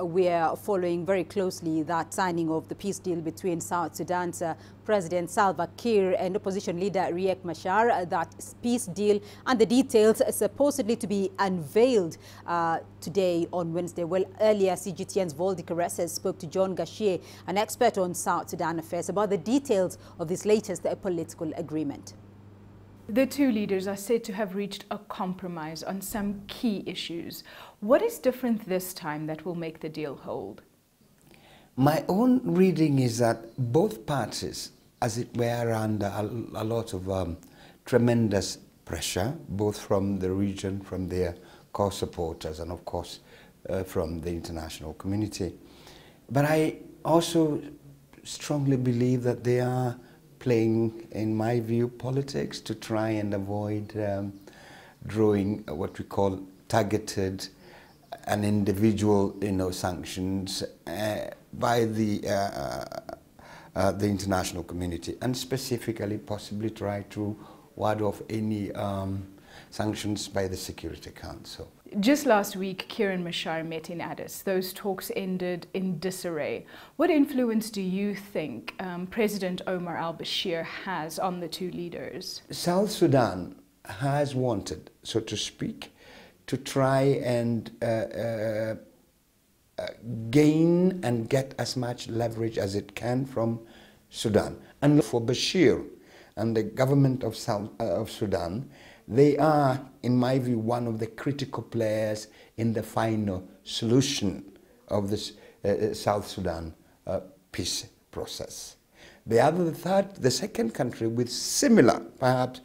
We are following very closely that signing of the peace deal between South Sudan's President Salva Kiir and opposition leader Riek Machar. That peace deal and the details are supposedly to be unveiled today on Wednesday. Well, earlier CGTN's Vauldi Carelse spoke to John Gachie, an expert on South Sudan affairs, about the details of this latest political agreement. The two leaders are said to have reached a compromise on some key issues. What is different this time that will make the deal hold? My own reading is that both parties, as it were, under a lot of tremendous pressure, both from the region, from their core supporters, and of course from the international community. But I also strongly believe that they are playing, in my view, politics to try and avoid drawing what we call targeted and individual, sanctions by the international community, and specifically possibly try to ward off any sanctions by the Security Council. Just last week, Kiir and Machar met in Addis. Those talks ended in disarray. What influence do you think President Omar al-Bashir has on the two leaders? South Sudan has wanted, so to speak, to try and gain and get as much leverage as it can from Sudan. And for Bashir and the government of Sudan, they are, in my view, one of the critical players in the final solution of this South Sudan peace process. The second country with similar, perhaps,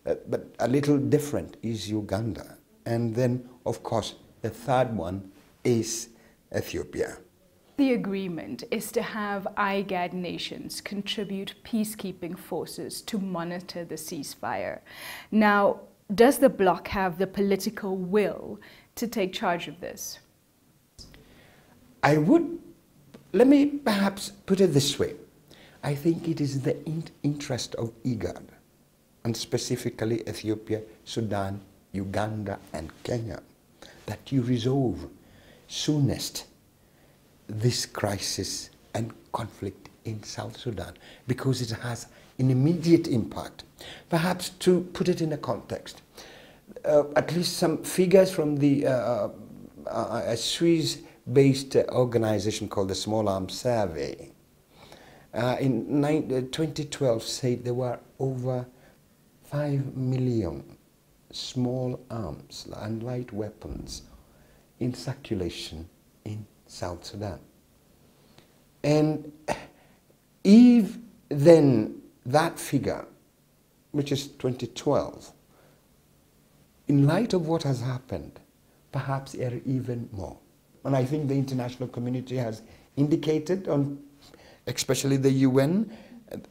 but a little different, is Uganda. And then, of course, the third one is Ethiopia. The agreement is to have IGAD nations contribute peacekeeping forces to monitor the ceasefire. Now, does the bloc have the political will to take charge of this? Let me perhaps put it this way. I think it is the interest of IGAD, and specifically Ethiopia, Sudan, Uganda, and Kenya, that you resolve soonest this crisis and conflict in South Sudan, because it has an immediate impact. Perhaps to put it in a context, at least some figures from the a Swiss-based organization called the Small Arms Survey in 2012 said there were over 5 million small arms and light weapons in circulation in South Sudan. And if then that figure, which is 2012, in light of what has happened, perhaps there are even more. And I think the international community has indicated, especially the UN,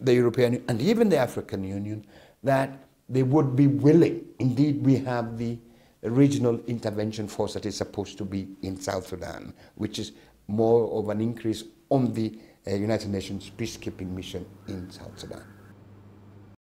the European, and even the African Union, that they would be willing. Indeed, we have the regional intervention force that is supposed to be in South Sudan, which is more of an increase on the United Nations peacekeeping mission in South Sudan.